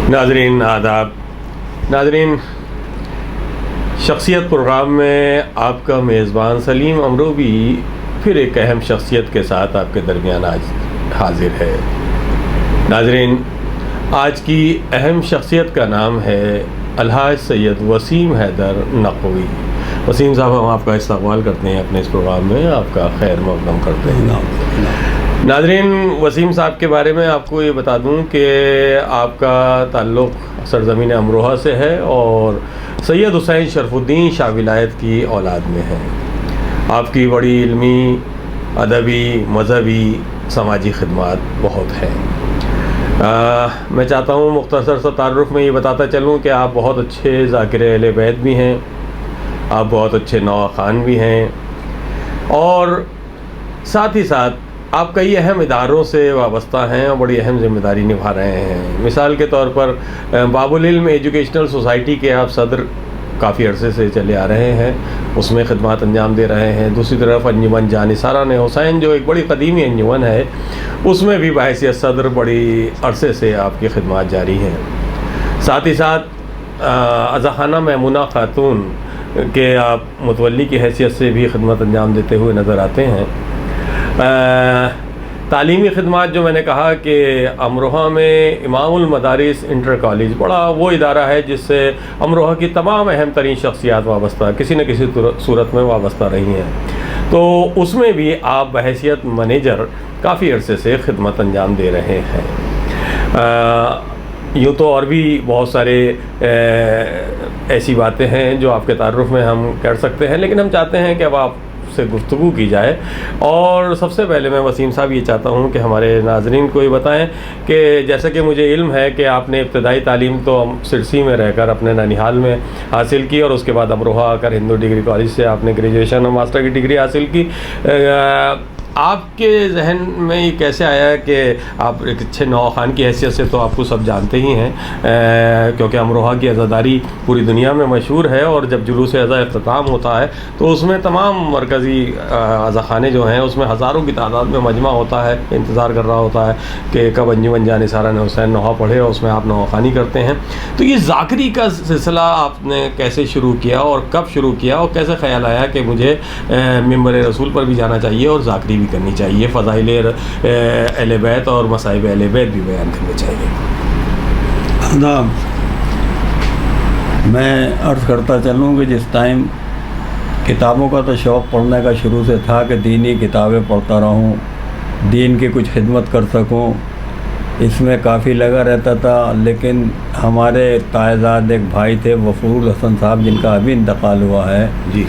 नाजरीन आदाब। नाजरीन, शख्सियत प्रोग्राम में आपका मेज़बान सलीम अमरोवी फिर एक अहम शख्सियत के साथ आपके दरमियान आज हाजिर है। नाजरीन, आज की अहम शख्सियत का नाम है अलहाज सैयद वसीम हैदर नक़वी। वसीम साहब, हम आपका इस्तक़बाल करते हैं अपने इस प्रोग्राम में, आपका खैर मक़दम करते हैं। नाज़रीन, वसीम साहब के बारे में आपको ये बता दूं कि आपका ताल्लुक़ सरज़मीन अमरोहा से है और सैयद हुसैन शरफ़ुद्दीन शाह विलायत की औलाद में है। आपकी बड़ी इल्मी, अदबी, मज़हबी, समाजी खिदमत बहुत है। मैं चाहता हूँ मुख्तसर सा तारुफ़ में ये बताता चलूँ कि आप बहुत अच्छे ज़ाकिर अहले बैत भी हैं, आप बहुत अच्छे नवा ख़ान भी हैं और साथ ही साथ आप कई अहम इदारों से वाबस्ता हैं और बड़ी अहम ज़िम्मेदारी निभा रहे हैं। मिसाल के तौर पर बाबुल इल्म एजुकेशनल सोसाइटी के आप सदर काफ़ी अरसे से चले आ रहे हैं, उसमें खिदमत अंजाम दे रहे हैं। दूसरी तरफ अंजुमन जानिसारान हुसैन जो एक बड़ी कदीमी अंजुमन है, उसमें भी बहैसियत सदर बड़ी अरसे से आपकी खिदमत जारी हैं। साथ ही साथ अज़ाखाना मैमुना खातून के आप मुतवल्ली की हैसियत से भी खिदमत अंजाम देते हुए नज़र आते हैं। तालीमी खिदमत जो मैंने कहा कि अमरोहा में इमामुल मदारिस इंटर कॉलेज बड़ा वो इदारा है जिससे अमरोहा की तमाम अहम तरीन शख्सियात वाबस्ता किसी न किसी सूरत में वाबस्ता रही हैं, तो उसमें भी आप बहैसियत मैनेजर काफ़ी अरसे से खिदमत अंजाम दे रहे हैं। यूँ तो और भी बहुत सारे ऐसी बातें हैं जो आपके तारुफ़ में हम कर सकते हैं, लेकिन हम चाहते हैं कि अब आप से गुफ्तगू की जाए। और सबसे पहले मैं वसीम साहब ये चाहता हूँ कि हमारे नाजरीन को ये बताएं कि जैसा कि मुझे इल्म है कि आपने इब्तदाई तालीम तो सिरसी में रहकर अपने ननिहाल में हासिल की और उसके बाद अमरोहा आकर हिंदू डिग्री कॉलेज से आपने ग्रेजुएशन और मास्टर की डिग्री हासिल की। आपके जहन में ये कैसे आया कि आप एक अच्छे नवा ख़ान की हैसियत से तो आपको सब जानते ही हैं, क्योंकि अमरोहा की अज़ादारी पूरी दुनिया में मशहूर है और जब जुलूस अज़ा इख्तिताम होता है तो उसमें तमाम मरकज़ी अज़ाखाने जो हैं उसमें हज़ारों की तादाद में मजमा होता है, इंतज़ार कर रहा होता है कि कब अंजुमन जानिसारान हुसैन नौहा पढ़े और उसमें आप नवा ख़ानी करते हैं। तो ये ज़ाकरी का सिलसिला आपने कैसे शुरू किया और कब शुरू किया और कैसे ख़्याल आया कि मुझे मिंबर रसूल पर भी जाना चाहिए और ज़ाकरी करनी चाहिए, फ़ज़ाइल अहले बैत और मसाइब अहले बैत भी बयान करने चाहिए? मैं अर्ज़ करता चलूँ कि जिस टाइम किताबों का तो शौक़ पढ़ने का शुरू से था कि दीनी किताबें पढ़ता रहूँ, दीन की कुछ खिदमत कर सकूँ, इसमें काफ़ी लगा रहता था। लेकिन हमारे तायजाद एक भाई थे वफूर हसन साहब, जिनका अभी इंतकाल हुआ है जी,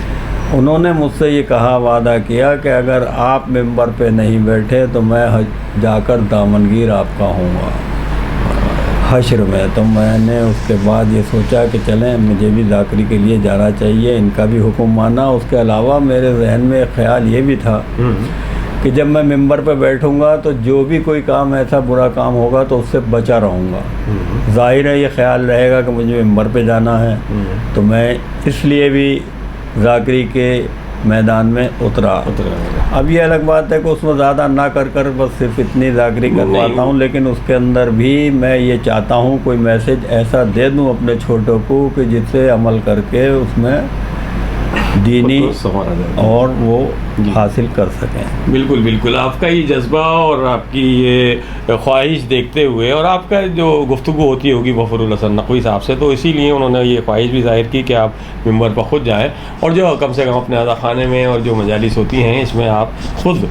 उन्होंने मुझसे ये कहा, वादा किया कि अगर आप मिंबर पे नहीं बैठे तो मैं जाकर दामनगीर आपका होऊंगा हश्र में। तो मैंने उसके बाद ये सोचा कि चलें, मुझे भी ज़ाकरी के लिए जाना चाहिए, इनका भी हुक्म माना। उसके अलावा मेरे जहन में एक ख़्याल ये भी था कि जब मैं मिंबर पे बैठूंगा तो जो भी कोई काम ऐसा बुरा काम होगा तो उससे बचा रहूँगा। ज़ाहिर है ये ख्याल रहेगा कि मुझे मिंबर पे जाना है, तो मैं इसलिए भी ज़ाकरी के मैदान में उतरा। अब ये अलग बात है कि उसमें ज़्यादा ना कर बस सिर्फ इतनी ज़ाकरी कर पाता हूँ, लेकिन उसके अंदर भी मैं ये चाहता हूँ कोई मैसेज ऐसा दे दूँ अपने छोटों को कि जिससे अमल करके उसमें दीनी और वो हासिल कर सकें। बिल्कुल बिल्कुल, आपका ये जज्बा और आपकी ये ख्वाहिश देखते हुए और आपका जो गुफ्तगू होती होगी वफरुल हसन नक़वी साहब से, तो इसीलिए उन्होंने ये ख्वाहिश भी ज़ाहिर की कि आप मिंबर पर ख़ुद जाएं और जो कम से कम अपने अज़ाखाने में और जो मजालिस होती हैं इसमें आप ख़ुद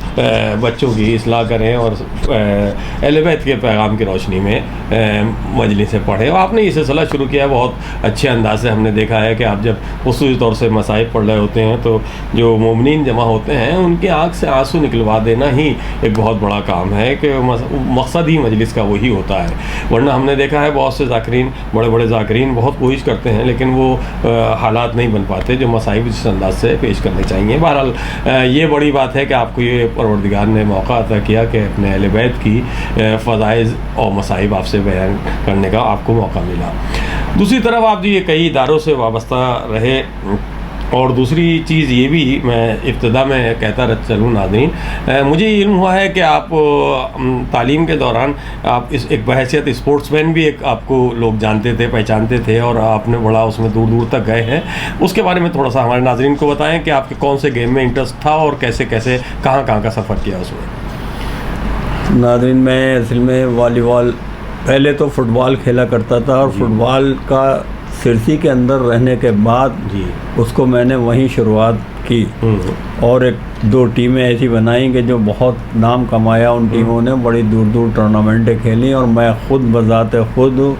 बच्चों की इस्लाह करें और अहले बैत के पैगाम की रोशनी में मजलिसें पढ़ें। और आपने ये सिलसिला शुरू किया बहुत अच्छे अंदाज से। हमने देखा है कि आप जब ख़ुसूसी तौर से मसाइब पढ़ रहे होते हैं तो जो मोमिनीन जमा होते हैं उनकी आँख से आंसू निकलवा देना ही एक बहुत बड़ा काम है कि मकसद ही मजलिस का वही होता है। वरना हमने देखा है बहुत से ज़ाकरीन, बड़े बड़े ज़ाकरीन बहुत कोशिश करते हैं लेकिन वो हालात नहीं बन पाते जो मसाइब जिस अंदाज से पेश करने चाहिए। बहरहाल ये बड़ी बात है कि आपको ये परवरदिगार ने मौका अता किया कि अपने अहले बैत की फ़ज़ाइल और मसाइब आपसे बयान करने का आपको मौका मिला। दूसरी तरफ आप जो ये कई इदारों से वाबस्ता रहे और दूसरी चीज़ ये भी मैं इब्तिदा में कहता चलूँ नाज़रीन, मुझे इल्म हुआ है कि आप तालीम के दौरान आप इस एक बहैसियत स्पोर्ट्समैन भी एक आपको लोग जानते थे, पहचानते थे, और आपने बड़ा उसमें दूर दूर तक गए हैं। उसके बारे में थोड़ा सा हमारे नाज़रीन को बताएं कि आपके कौन से गेम में इंटरेस्ट था और कैसे कैसे कहाँ का सफ़र किया उसमें। नाज़रीन, मैं असल में वॉलीबॉल, पहले तो फुटबॉल खेला करता था, और फुटबॉल का सिरसी के अंदर रहने के बाद जी उसको मैंने वहीं शुरुआत की, और एक दो टीमें ऐसी बनाई कि जो बहुत नाम कमाया। उन टीमों ने बड़ी दूर दूर टूर्नामेंटें खेली, और मैं खुद बजाते खुद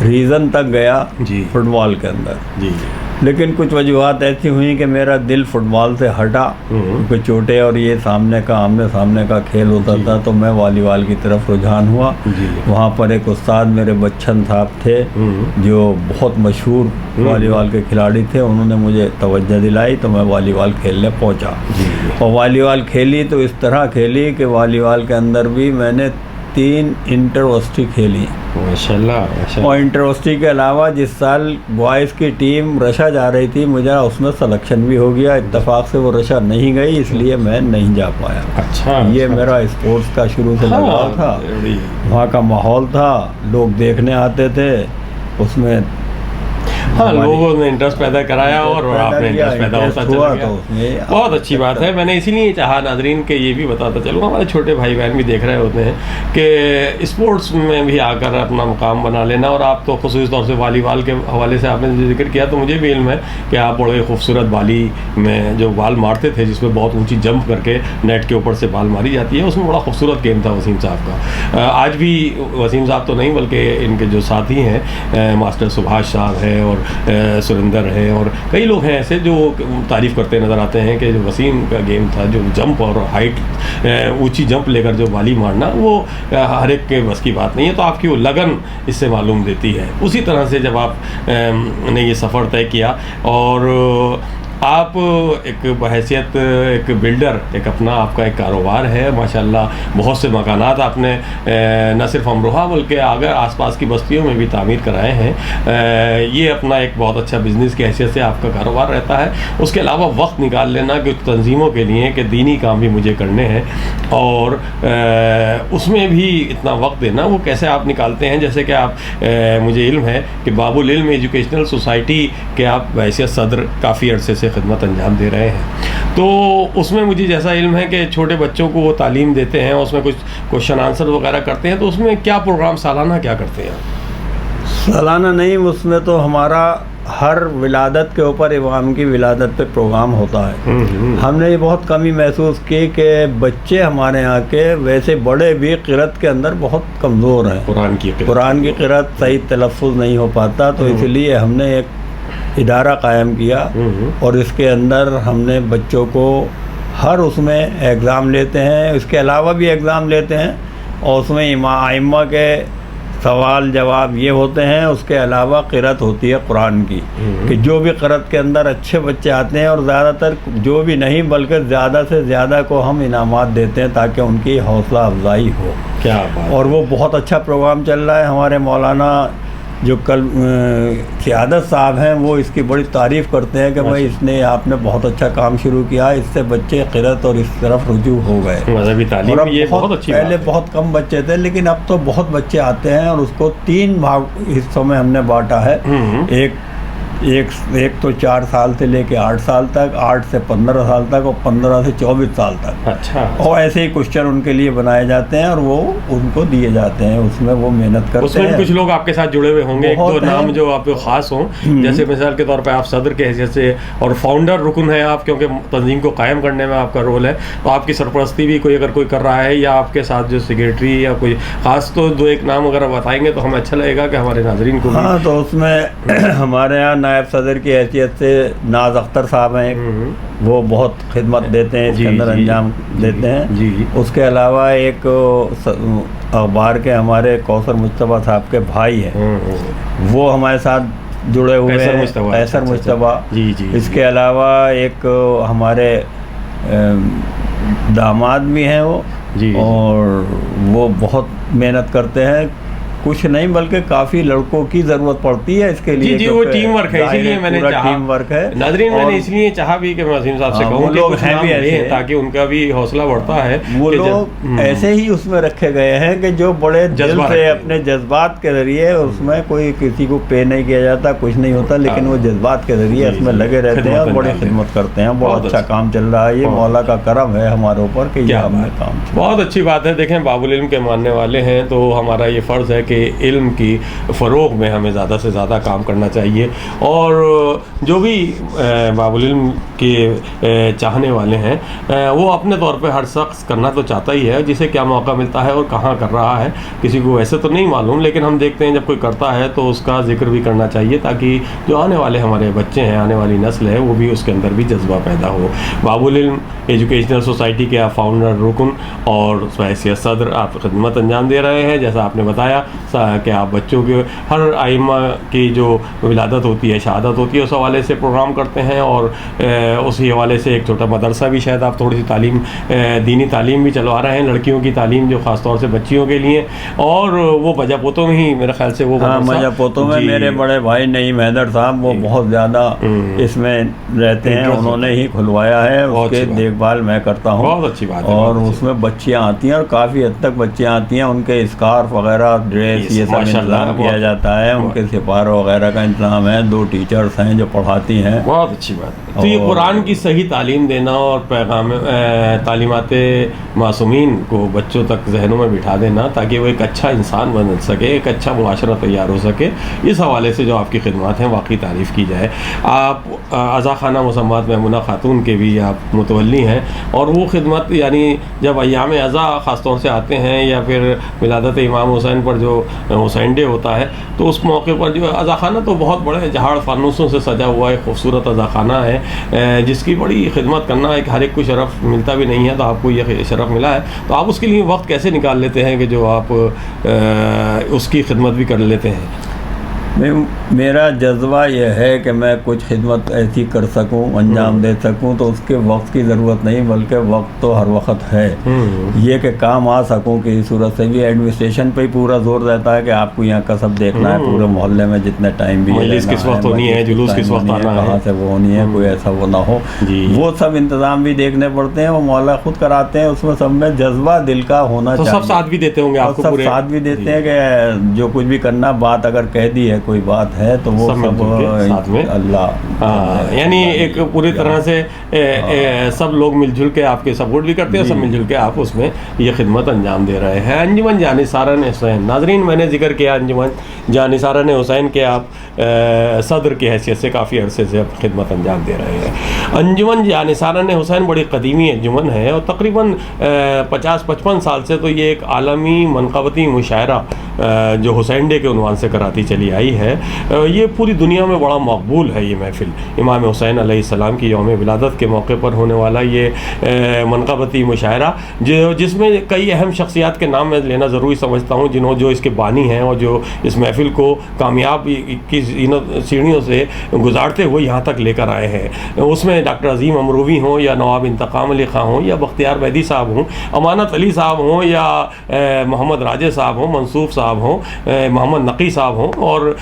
रीज़न तक गया जी फुटबॉल के अंदर। जी लेकिन कुछ वजूहत ऐसी हुई कि मेरा दिल फुटबॉल से हटा, क्योंकि चोटें और ये आमने सामने का खेल होता था, तो मैं वॉलीबॉल की तरफ रुझान हुआ। वहाँ पर एक उस्ताद मेरे बच्चन साहब थे, जो बहुत मशहूर वॉलीबॉल के खिलाड़ी थे, उन्होंने मुझे तवज्जो दिलाई, तो मैं वॉलीबॉल खेलने पहुँचा। और वॉलीबॉल खेली तो इस तरह खेली कि वॉलीबॉल के अंदर भी मैंने 3 इंटरवर्सिटी खेली। माशाल्लाह। और इंटरवर्सिटी के अलावा जिस साल बॉयज़ की टीम रशा जा रही थी, मुझे उसमें सिलेक्शन भी हो गया। इत्तेफाक से वो रशा नहीं गई, इसलिए मैं नहीं जा पाया। अच्छा, ये मेरा स्पोर्ट्स का शुरू से लगाव था। वहाँ का माहौल था, लोग देखने आते थे, उसमें हाँ, लोगों ने इंटरेस्ट पैदा कराया और आपने इंटरेस्ट पैदा होता चला गया। बहुत अच्छी बात है। मैंने इसीलिए चाहा नाजरीन के ये भी बताता चलूँ, हमारे छोटे भाई बहन भी देख रहे होते हैं कि स्पोर्ट्स में भी आकर अपना मुकाम बना लेना। और आप तो खुसूस तौर से वॉलीबॉल के हवाले से आपने जो जिक्र किया, तो मुझे भी इल्म है कि आप बड़े खूबसूरत बाली में जो बाल मारते थे, जिसमें बहुत ऊँची जंप करके नेट के ऊपर से बाल मारी जाती है, उसमें बड़ा खूबसूरत गेम था वसीम साहब का। आज भी वसीम साहब तो नहीं, बल्कि इनके जो साथी हैं मास्टर सुभाष साहब है और सुरेंद्र है, और कई लोग हैं ऐसे जो तारीफ़ करते नज़र आते हैं कि जो वसीम का गेम था, जो जंप और हाइट ऊंची जंप लेकर जो बाली मारना, वो हर एक के बस की बात नहीं है। तो आपकी वो लगन इससे मालूम देती है। उसी तरह से जब आप ने ये सफ़र तय किया और आप एक बहैसियत एक बिल्डर, एक अपना आपका एक कारोबार है माशाल्लाह, बहुत से मकानात आपने न सिर्फ अमरोहा बल्कि आगे आसपास की बस्तियों में भी तामीर कराए हैं। ये अपना एक बहुत अच्छा बिज़नेस की हैसियत से आपका कारोबार रहता है। उसके अलावा वक्त निकाल लेना कुछ तंजीमों के लिए कि दीनी काम भी मुझे करने हैं, और उसमें भी इतना वक्त देना, वो कैसे आप निकालते हैं? जैसे कि आप मुझे इल्म है कि बाबुल इल्म एजुकेशनल सोसाइटी के आप वैसे सदर काफ़ी अरसे से खिदमत अंजाम दे रहे हैं, तो उसमें मुझे जैसा इल्म है कि छोटे बच्चों को वो तालीम देते हैं, उसमें कुछ क्वेश्चन आंसर वगैरह करते हैं, तो उसमें क्या प्रोग्राम सालाना क्या करते हैं? सालाना नहीं, उसमें तो हमारा हर विलादत के ऊपर इमाम की विलादत पे प्रोग्राम होता है। हमने ये बहुत कमी महसूस की कि बच्चे हमारे यहाँ के, वैसे बड़े भी क़िरात के अंदर बहुत कमज़ोर हैं। कुरान की क़िरात सही तलफ़्फ़ुज़ नहीं हो पाता, तो इसलिए हमने एक इदारा कायम किया, और इसके अंदर हमने बच्चों को हर उसमें एग्ज़ाम लेते हैं, इसके अलावा भी एग्ज़ाम लेते हैं, और उसमें आइम्मा के सवाल जवाब ये होते हैं। उसके अलावा क़िरात होती है कुरान की, कि जो भी क़िरात के अंदर अच्छे बच्चे आते हैं, और ज़्यादातर जो भी नहीं बल्कि ज़्यादा से ज़्यादा को हम इनामात देते हैं ताकि उनकी हौसला अफजाई हो। क्या बात। और वो बहुत अच्छा प्रोग्राम चल रहा है। हमारे मौलाना जो कल क़ियादत साहब हैं, वो इसकी बड़ी तारीफ़ करते हैं कि भाई इसने आपने बहुत अच्छा काम शुरू किया, इससे बच्चे क़िरात और इस तरफ रुजू हो गए। मज़हबी तालीम ये बहुत अच्छी पहले बहुत कम बच्चे थे, लेकिन अब तो बहुत बच्चे आते हैं, और उसको 3 भाग हिस्सों में हमने बांटा है। एक तो 4 साल से लेके 8 साल तक, 8 से 15 साल तक, और 15 से 24 साल तक। अच्छा। और ऐसे ही क्वेश्चन उनके लिए बनाए जाते हैं, और वो उनको दिए जाते हैं, उसमें वो मेहनत करते उसमें हैं। कुछ लोग आपके साथ जुड़े हुए होंगे, एक दो नाम जो आपको ख़ास हों, जैसे मिसाल के तौर पे आप सदर के हैसियत से और फाउंडर रुकन है आप, क्योंकि तंजीम को कायम करने में आपका रोल है, तो आपकी सरपरस्ती भी कोई अगर कोई कर रहा है, या आपके साथ जो सेक्रेटरी या कोई ख़ास, तो 2-1 नाम अगर बताएंगे तो हमें अच्छा लगेगा कि हमारे नाजरीन को। हाँ, तो उसमें हमारे यहाँ नायब सदर की हैसियत से नाज अख्तर साहब हैं, वो बहुत खिदमत देते हैं, इसके अंदर अंजाम देते हैं। उसके अलावा एक अखबार के हमारे कौसर मुस्तफ़ा साहब के भाई हैं, वो हमारे साथ जुड़े हुए हैं, कैसर मुस्तफ़ा। इसके अलावा एक हमारे दामाद भी हैं वो, और वो बहुत मेहनत करते हैं, कुछ नहीं, बल्कि काफ़ी लड़कों की ज़रूरत पड़ती है इसके लिए। जी वो टीम वर्क है, इसीलिए मैंने चाहा, टीम वर्क है नाज़रीन, मैंने इसलिए चाहा भी कि मैं वसीम साहब से कहूँ लोग हैं भी ऐसे, ताकि उनका भी हौसला बढ़ता है। वो लोग ऐसे ही उसमें रखे गए हैं कि जो बड़े दिल से अपने जज्बात के जरिए, उसमें कोई किसी को पे नहीं किया जाता, कुछ नहीं होता, लेकिन वो जज्बात के जरिए इसमें लगे रहते हैं और बड़ी खिदमत करते हैं। बहुत अच्छा काम चल रहा है, ये मौला का करम है हमारे ऊपर कि ये हमने काम। बहुत अच्छी बात है। देखें, बाबुल इल्म के मानने वाले हैं तो हमारा ये फ़र्ज़ है कि इल्म की फ़रोग़ में हमें ज़्यादा से ज़्यादा काम करना चाहिए, और जो भी बाबुल इल्म के चाहने वाले हैं वो अपने तौर पे हर शख्स करना तो चाहता ही है, जिसे क्या मौका मिलता है और कहाँ कर रहा है किसी को वैसे तो नहीं मालूम, लेकिन हम देखते हैं जब कोई करता है तो उसका जिक्र भी करना चाहिए, ताकि जो आने वाले हमारे बच्चे हैं, आने वाली नस्ल है, वो भी उसके अंदर भी जज्बा पैदा हो। बाबुल इल्म एजुकेशनल सोसाइटी के आप फाउंडर, रुकन और हैसियत सदर आप खिदमत अंजाम दे रहे हैं। जैसा आपने बताया कि आप बच्चों के हर आइम्मा की जो विलादत होती है, शहादत होती है, उस हवाले से प्रोग्राम करते हैं, और उसी हवाले से एक छोटा मदरसा भी शायद आप थोड़ी सी तालीम, दीनी तालीम भी चलवा रहे हैं, लड़कियों की तालीम जो ख़ास तौर से बच्चियों के लिए, और वो बजापोतों में ही मेरे ख्याल से वो बजापोतों में मेरे बड़े भाई नईम हैदर साहब वो बहुत ज़्यादा इसमें रहते हैं, उन्होंने ही खुलवाया है, उसके देखभाल मैं करता हूँ। बहुत अच्छी बात है। और उसमें बच्चियाँ आती हैं और काफ़ी हद तक बच्चियाँ आती हैं, उनके स्कार्फ वगैरह, ड्रेस, ये सब इंतजाम किया जाता है, उनके सिपारों वगैरह का इंतजाम है, 2 टीचर्स हैं जो पढ़ाती हैं। बहुत अच्छी बात है। तो ये कुरान की सही तालीम देना और पैगाम तालीमात मासूमीन को बच्चों तक जहनों में बिठा देना, ताकि वो एक अच्छा इंसान बन सके, एक अच्छा मुआशरा तैयार हो सके, इस हवाले से जो आपकी खिदमत हैं वाकई तारीफ़ की जाए। आप अज़ा खाना मुसम्मात मैमुना खातून के भी आप मुतवल्ली हैं, और वो खिदमत यानी जब अय्याम अज़ा ख़ास तौर से आते हैं या फिर विलादत इमाम हुसैन पर जो हुसैन डे होता है, तो उस मौके पर जो अज़ा खाना तो बहुत बड़े जहाड़ फानूसों से सजा हुआ एक खूबसूरत अज़ा खाना है, जिसकी बड़ी खिदमत करना एक हर एक को शरफ़ मिलता भी नहीं है, तो आपको ये शरफ़ मिला है। तो आप उसके लिए वक्त कैसे निकाल लेते हैं कि जो आप उसकी खिदमत भी कर लेते हैं? मेरा जज्बा यह है कि मैं कुछ खिदमत ऐसी कर सकूं, अंजाम दे सकूं, तो उसके वक्त की ज़रूरत नहीं, बल्कि वक्त तो हर वक्त है। ये कि काम आ सकूं कि सूरत से भी एडमिनिस्ट्रेशन पे ही पूरा जोर रहता है कि आपको यहाँ का सब देखना है, पूरे मोहल्ले में जितने टाइम भी किस वक्त होनी है, जुलूस किस वक्त आना है, कहाँ से वो होनी है, कोई ऐसा वो ना हो, वो सब इंतज़ाम भी देखने पड़ते हैं, वो मौला खुद कराते हैं, उसमें सब में जज्बा दिल का होना चाहिए। सब साथ भी देते होंगे आपको? सब साथ भी देते हैं कि जो कुछ भी करना, बात अगर कह दी है, कोई बात है, तो वो सब साथ में अल्लाह, यानी एक पूरी तरह से सब लोग मिलजुल के आपके सपोर्ट भी करते हैं, सब मिलजुल के आप उसमें ये खिदमत अंजाम दे रहे हैं। अंजुमन जानिसारन हुसैन, नाजरीन मैंने जिक्र किया अंजुमन जानिसारन हुसैन के आप सदर की हैसियत से काफ़ी अरसे से आप खिदमत अंजाम दे रहे हैं। अंजुमन जानिसारन हुसैन बड़ी कदीमी अंजुमन है, और तकरीबन 50-55 साल से तो ये एक आलमी मनक़बती मुशायरा जो हुसैन डे के उन्वान से कराती चली आई है, ये पूरी दुनिया में बड़ा मकबूल है। ये महफिल इमाम हुसैन अलैहिस्सलाम की यौम विलादत के मौके पर होने वाला ये मनक़बती मुशायरा, जिसमें कई अहम शख्सियात के नाम मैं लेना ज़रूरी समझता हूँ, जो इसके बानी हैं और जो इस महफिल को कामयाब की सीढ़ियों से गुजारते हुए यहाँ तक लेकर आए हैं। उसमें डॉक्टर अज़ीम अमरूवी हों, या नवाब इंतकाम अली ख़ां हों, या बख्तियार बैदी साहब हों, अमानत अली साहब हों, या मोहम्मद राजे साहब हों, मंसूफ साहब हों, मोहम्मद नकी साहब हों, और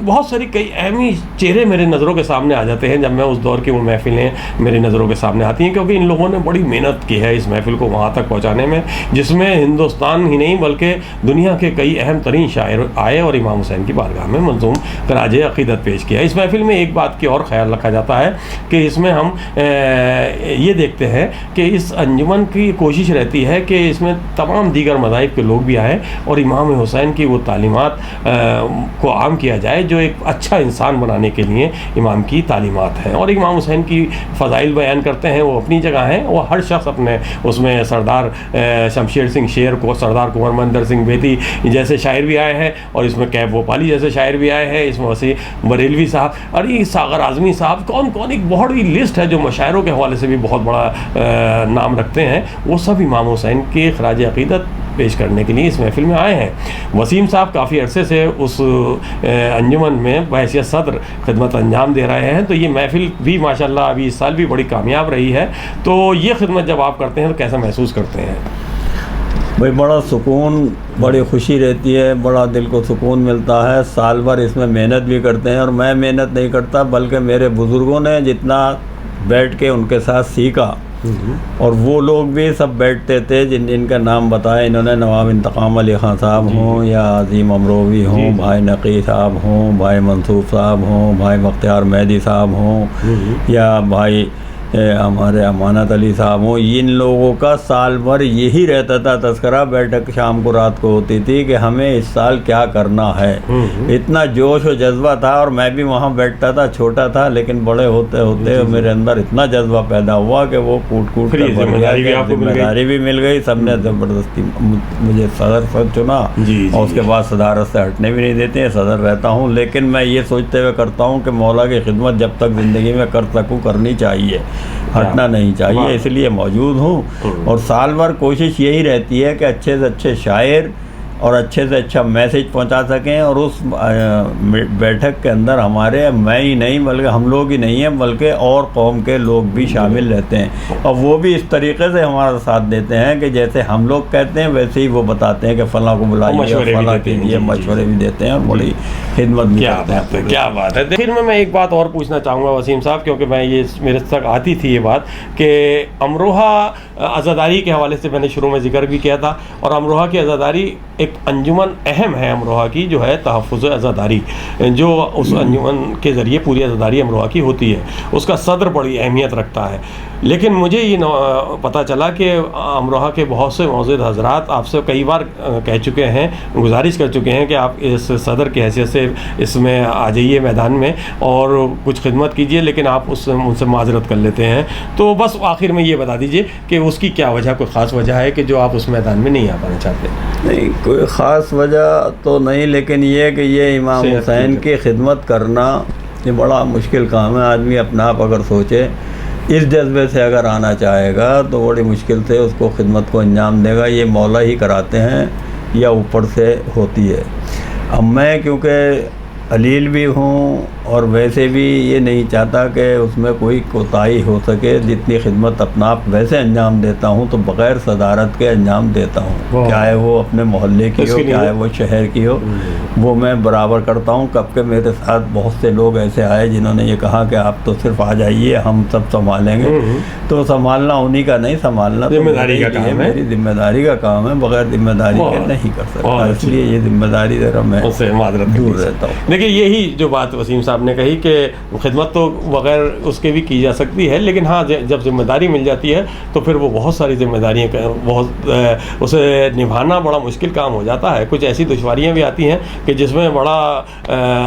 बहुत सारी कई अहमी चेहरे मेरे नज़रों के सामने आ जाते हैं जब मैं उस दौर की वो महफिलें मेरी नज़रों के सामने आती हैं, क्योंकि इन लोगों ने बड़ी मेहनत की है इस महफिल को वहाँ तक पहुँचाने में, जिसमें हिंदुस्तान ही नहीं बल्कि दुनिया के कई अहम तरीन शायर आए और इमाम हुसैन की बारगाह में मंजूम खराज अक़ीदत पेश किया। इस महफिल में एक बात की और ख्याल रखा जाता है कि इसमें हम ये देखते हैं कि इस अंजुमन की कोशिश रहती है कि इसमें तमाम दीगर मज़ाहिब के लोग भी आए और इमाम हुसैन की वो तालीमात को आम किया जाए जो एक अच्छा इंसान बनाने के लिए इमाम की तालीमात हैं। और इमाम हुसैन की फ़ज़ाइल बयान करते हैं, वो अपनी जगह हैं, वो हर शख्स अपने उसमें सरदार शमशेर सिंह शेर को, सरदार कुंवर मंदर सिंह बेदी जैसे शायर भी आए हैं, और इसमें कैब भोपाली जैसे शायर भी आए हैं, इसमें वसी बरेलवी साहब, अरे सागर आज़मी साहब, कौन कौन, एक बहुत बड़ी लिस्ट है जो मशायरों के हवाले से भी बहुत बड़ा नाम रखते हैं। वो सब इमाम हुसैन के खराज अक़ीदत पेश करने के लिए इस महफिल में आए हैं। वसीम साहब काफ़ी अरसे से उस अंजुमन में बहैसियत सदर खिदमत अंजाम दे रहे हैं, तो ये महफिल भी माशाल्लाह अभी इस साल भी बड़ी कामयाब रही है। तो ये खिदमत जब आप करते हैं तो कैसा महसूस करते हैं? भाई बड़ा सुकून, बड़ी खुशी रहती है, बड़ा दिल को सुकून मिलता है। साल भर इसमें मेहनत भी करते हैं, और मैं मेहनत नहीं करता बल्कि मेरे बुज़ुर्गों ने जितना बैठ के उनके साथ सीखा, और वो लोग भी सब बैठते थे जिन जिनका नाम बताया इन्होंने, नवाब इंतकाम अली ख़ान साहब हों या अजीम अमरोवी हों, भाई नकी साहब हों, भाई मंसूर साहब हों, भाई बख्तियार मेहदी साहब हों, या भाई हमारे अमानत अली साहब हों, इन लोगों का साल भर यही रहता था तस्करा। बैठक शाम को रात को होती थी कि हमें इस साल क्या करना है। इतना जोश और जज्बा था, और मैं भी वहाँ बैठता था, छोटा था, लेकिन बड़े होते होते मेरे अंदर इतना जज्बा पैदा हुआ कि वो कूट कूट कर बढ़ गया। जिम्मेदारी भी मिल गई, सबने ज़बरदस्ती मुझे सदर पद चुना, और उसके बाद सदारत से हटने भी नहीं देते, सदर रहता हूँ। लेकिन मैं ये सोचते हुए करता हूँ कि मौला की खिदमत जब तक ज़िंदगी में कर सकूँ करनी चाहिए, हटना नहीं चाहिए, इसलिए मौजूद हूँ। और साल भर कोशिश यही रहती है कि अच्छे से अच्छे शायर और अच्छे से अच्छा मैसेज पहुंचा सकें, और उस बैठक के अंदर हमारे मैं ही नहीं बल्कि हम लोग ही नहीं हैं, बल्कि और कौम के लोग भी शामिल रहते हैं, और वो भी इस तरीके से हमारा साथ देते हैं कि जैसे हम लोग कहते हैं वैसे ही वो बताते हैं कि फ़लाँ को बुलाइए, फ़लाँ कीजिए, मशवरे भी देते हैं और बड़ी खिदमत भी करते हैं। क्या बात है। फिर मैं एक बात और पूछना चाहूँगा वसीम साहब, क्योंकि मैं ये मेरे तक आती थी ये बात कि अमरोहा आज़ादारी के हवाले से मैंने शुरू में जिक्र भी किया था, और अमरोहा की आज़ादारी एक अंजुमन अहम है अमरोहा की, जो है तहफ़्फ़ुज़ आज़ादारी, जो उस अंजुमन के ज़रिए पूरी आज़ादारी अमरोहा की होती है, उसका सदर बड़ी अहमियत रखता है। लेकिन मुझे ये पता चला कि अमरोहा के बहुत से मौजूद हज़रात आपसे कई बार कह चुके हैं, गुजारिश कर चुके हैं कि आप इस सदर की हैसियत से इसमें आ जाइए मैदान में और कुछ खिदमत कीजिए, लेकिन आप उनसे माजरत कर लेते हैं। तो बस आखिर में ये बता दीजिए कि उसकी क्या वजह, कोई ख़ास वजह है कि जो आप उस मैदान में नहीं आ पाना चाहते? नहीं, कोई ख़ास वजह तो नहीं, लेकिन ये कि ये इमाम हुसैन की खिदमत करना ये बड़ा मुश्किल काम है। आदमी अपना आप अगर सोचे, इस जज्बे से अगर आना चाहेगा तो बड़ी मुश्किल से उसको खिदमत को अंजाम देगा। ये मौला ही कराते हैं या ऊपर से होती है। अब मैं क्योंकि अलील भी हूँ और वैसे भी ये नहीं चाहता कि उसमें कोई कोताही हो सके, जितनी खिदमत अपना आप वैसे अंजाम देता हूँ तो बग़ैर सदारत के अंजाम देता हूँ, चाहे वो अपने मोहल्ले की हो, चाहे वो शहर की हो, वो मैं बराबर करता हूँ। कब के मेरे साथ बहुत से लोग ऐसे आए जिन्होंने ये कहा कि आप तो सिर्फ आ जाइए, हम सब संभालेंगे। तो संभालना उन्हीं का नहीं, संभालना जिम्मेदारी का काम है, मेरी जिम्मेदारी का काम है, बग़ैर जिम्मेदारी के नहीं कर सकता, इसलिए ये जिम्मेदारी ज़रा मैं दूर रहता हूँ। देखिए, यही जो बात वसीम साहब ने कही कि खिदमत तो बग़ैर उसके भी की जा सकती है, लेकिन हाँ, जब जिम्मेदारी मिल जाती है तो फिर वो बहुत सारी जिम्मेदारियाँ बहुत उसे निभाना बड़ा मुश्किल काम हो जाता है। कुछ ऐसी दुश्वारियाँ भी आती हैं कि जिसमें बड़ा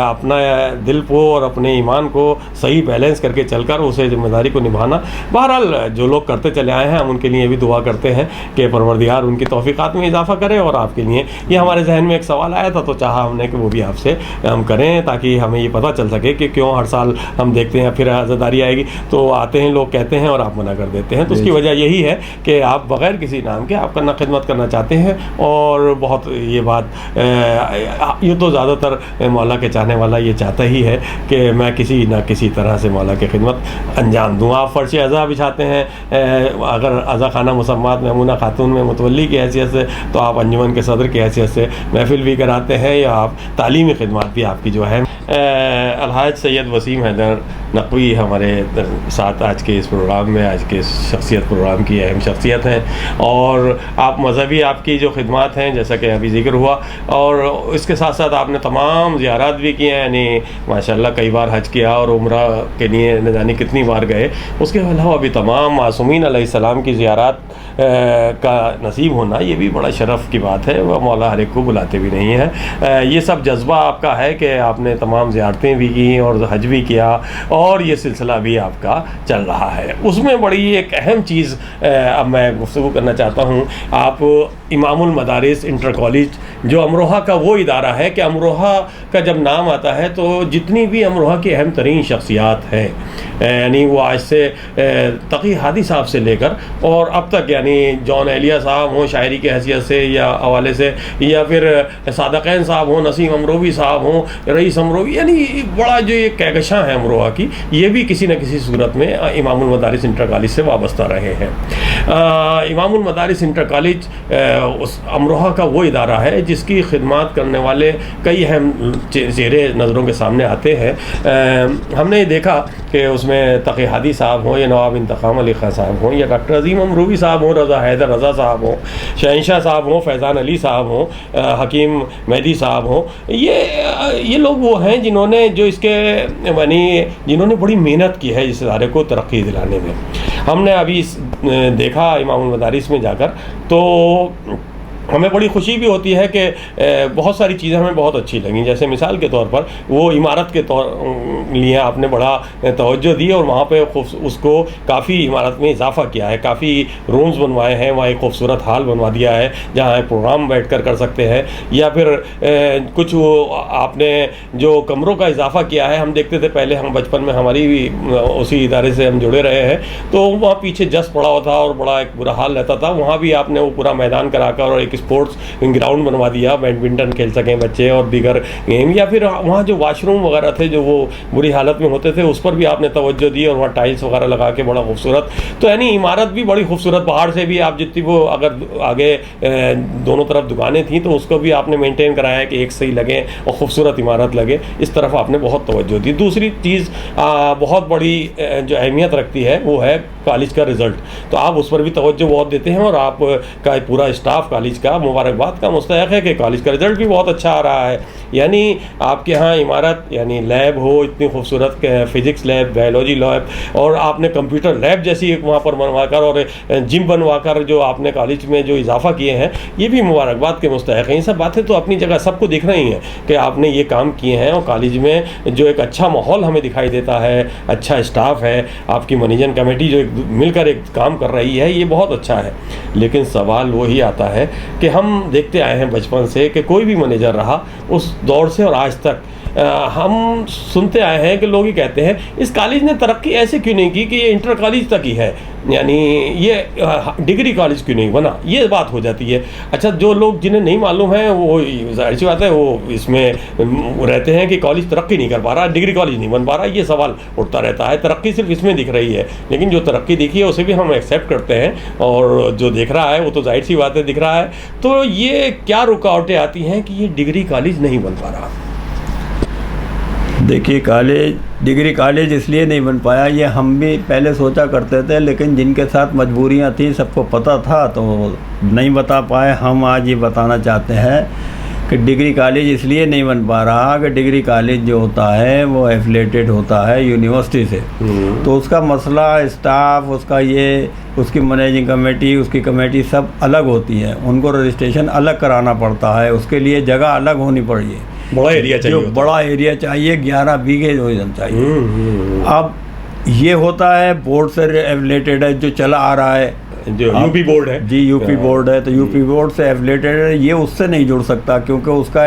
अपना दिल को और अपने ईमान को सही बैलेंस करके चलकर उसे जिम्मेदारी को निभाना। बहरहाल जो लोग करते चले आए हैं हम उनके लिए भी दुआ करते हैं कि परवरदिगार उनकी तौफीक़ात में इजाफ़ा करे। और आपके लिए ये हमारे जहन में एक सवाल आया था तो चाहा हमने कि वो भी आपसे हम करें, ताकि हमें ये पता चल सके कि क्यों हर साल हम देखते हैं फिर आज़ादारी आएगी तो आते हैं लोग कहते हैं और आप मना कर देते हैं। तो उसकी वजह यही है कि आप बग़ैर किसी नाम के आप करना खिदमत करना चाहते हैं। और बहुत ये बात ये तो ज़्यादातर मौला के चाहने वाला ये चाहता ही है कि मैं किसी न किसी तरह से मौला की खिदमत अंजाम दूँ। आप फ़र्श अज़ा बिछाते हैं, अगर अज़ा खाना मुसम्मात महमूना खातून में मुतवल्ली की हैसियत से, तो आप अंजुमन के सदर की हैसियत से महफिल भी कराते हैं, या आप तालीमी खिदमत भी आपकी जो है। अलहाज सैयद वसीम हैदर नकवी हमारे साथ आज के इस प्रोग्राम में, आज के शख्सियत प्रोग्राम की अहम शख्सियत हैं। और आप मज़हबी आपकी जो खिदमत हैं जैसा कि अभी जिक्र हुआ, और इसके साथ साथ आपने तमाम ज़ियारत भी किए हैं, यानी माशाल्लाह कई बार हज किया और उम्रा के लिए न जाने कितनी बार गए। उसके अलावा भी तमाम मासूमीन अलैहिस्सलाम की ज़ियारत का नसीब होना ये भी बड़ा शरफ़ की बात है। वह मौला हर एक को बुलाते भी नहीं हैं। ये सब जज्बा आपका है कि आपने तमाम ज़ियारतें भी की और हज भी किया, और ये सिलसिला भी आपका चल रहा है। उसमें बड़ी एक अहम चीज़ अब मैं गुफ्तगू करना चाहता हूँ। आप इमामुल मदारिस इंटर कॉलेज जो अमरोहा का वो इदारा है कि अमरोहा का जब नाम आता है तो जितनी भी अमरोहा की अहम तरीन शख्सियात हैं, यानी वो आज से तकी हादी साहब से लेकर और अब तक, यानी जॉन एलिया साहब हों शायरी की हैसियत से या हवाले से, या फिर सादक़ैन साहब हों, नसीम अमरोवी साहब हों, रईस अमरोवी, यानी बड़ा जो ये कहकशां है अमरोहा की, ये भी किसी न किसी सूरत में इमामुल मदारिस इंटर कॉलेज से वाबस्ता रहे हैं। इमामुल मदारिस इंटर कॉलेज उस अमरोहा का वो इदारा है जिसकी खिदमत करने वाले कई अहम चेहरे नज़रों के सामने आते हैं। हमने देखा कि उसमें तक़ी हादी साहब हों या नवाब इंतकाम अली खान साहब हों या डॉक्टर अजीम अमरूवी साहब हों, रज़ा हैदर रज़ा साहब हों, शहंशाह साहब हों, फैज़ान अली साहब हों, हकीम मेहदी साहब हों, ये लोग वो हैं जिन्होंने जो इसके जिन्होंने बड़ी मेहनत की है इस इदारे को तरक्की दिलाने में। हमने अभी देखा इमामुल मदारिस में जाकर, तो हमें बड़ी खुशी भी होती है कि बहुत सारी चीज़ें हमें बहुत अच्छी लगी। जैसे मिसाल के तौर पर वो इमारत के लिए आपने बड़ा तवज्जो दी और वहाँ पे उसको काफ़ी इमारत में इजाफा किया है, काफ़ी रूम्स बनवाए हैं, वहाँ एक खूबसूरत हॉल बनवा दिया है जहाँ प्रोग्राम बैठ कर सकते हैं, या फिर कुछ वो आपने जो कमरों का इजाफा किया है। हम देखते थे पहले, हम बचपन में हमारी उसी इदारे से हम जुड़े रहे हैं, तो वहाँ पीछे जस पड़ा हुआ था और बड़ा एक बुरा हाल रहता था। वहाँ भी आपने वो पूरा मैदान कराकर और स्पोर्ट्स ग्राउंड बनवा दिया, बैडमिंटन खेल सकें बच्चे और दीगर गेम, या फिर वहाँ जो वाशरूम वगैरह थे जो वो बुरी हालत में होते थे उस पर भी आपने तवज्जो दी और वहाँ टाइल्स वगैरह लगा के बड़ा खूबसूरत। तो यानी इमारत भी बड़ी खूबसूरत, बाहर से भी आप जितनी वो अगर आगे दोनों तरफ दुकानें थी तो उसको भी आपने मेंटेन कराया है कि एक सही लगे और खूबसूरत इमारत लगे, इस तरफ आपने बहुत तवज्जो दी। दूसरी चीज़ बहुत बड़ी जो अहमियत रखती है वो है कॉलेज का रिज़ल्ट, तो आप उस पर भी तवज्जो बहुत देते हैं और आपका पूरा स्टाफ कॉलेज का मुबारकबाद का मुस्तहक है कि कॉलेज का रिज़ल्ट भी बहुत अच्छा आ रहा है। यानी आपके यहाँ इमारत, यानी लैब हो इतनी खूबसूरत, फिज़िक्स लैब, बायोलॉजी लैब, और आपने कंप्यूटर लैब जैसी एक वहाँ पर बनवाकर और जिम बनवाकर जो आपने कॉलेज में जो इजाफा किए हैं, ये भी मुबारकबाद के मुस्तहक हैं। ये सब बातें तो अपनी जगह सबको दिख रही हैं कि आपने ये काम किए हैं, और कॉलेज में जो एक अच्छा माहौल हमें दिखाई देता है, अच्छा स्टाफ है, आपकी मैनेजमेंट कमेटी जो मिलकर एक काम कर रही है, ये बहुत अच्छा है। लेकिन सवाल वही आता है कि हम देखते आए हैं बचपन से कि कोई भी मैनेजर रहा उस दौर से और आज तक हम सुनते आए हैं कि लोग ही कहते हैं इस कॉलेज ने तरक्की ऐसे क्यों नहीं की कि ये इंटर कॉलेज तक ही है, यानी ये डिग्री कॉलेज क्यों नहीं बना, ये बात हो जाती है। अच्छा, जो लोग जिन्हें नहीं मालूम है वो जाहिर सी बात है वो इसमें रहते हैं कि कॉलेज तरक्की नहीं कर पा रहा, डिग्री कॉलेज नहीं बन पा रहा, ये सवाल उठता रहता है। तरक्की सिर्फ इसमें दिख रही है, लेकिन जो तरक्की दिखी है उसे भी हम एक्सेप्ट करते हैं, और जो दिख रहा है वो तो जाहिर सी बात है दिख रहा है। तो ये क्या रुकावटें आती हैं कि ये डिग्री कॉलेज नहीं बन पा रहा? देखिए, डिग्री कॉलेज इसलिए नहीं बन पाया, ये हम भी पहले सोचा करते थे, लेकिन जिनके साथ मजबूरियां थी सबको पता था तो नहीं बता पाए। हम आज ये बताना चाहते हैं कि डिग्री कॉलेज इसलिए नहीं बन पा रहा कि डिग्री कॉलेज जो होता है वो एफिलेटेड होता है यूनिवर्सिटी से, तो उसका मसला स्टाफ, उसका ये, उसकी मैनेजिंग कमेटी, उसकी कमेटी सब अलग होती है, उनको रजिस्ट्रेशन अलग कराना पड़ता है, उसके लिए जगह अलग होनी पड़ी है, बड़ा एरिया चाहिए, जो बड़ा एरिया चाहिए, 11 बीघे जो चाहिए। अब ये होता है बोर्ड से एफिलेटेड है, जो चला आ रहा है, जो यूपी बोर्ड है जी, यूपी बोर्ड है, तो यूपी बोर्ड से एफिलेटेड है, ये उससे नहीं जुड़ सकता क्योंकि उसका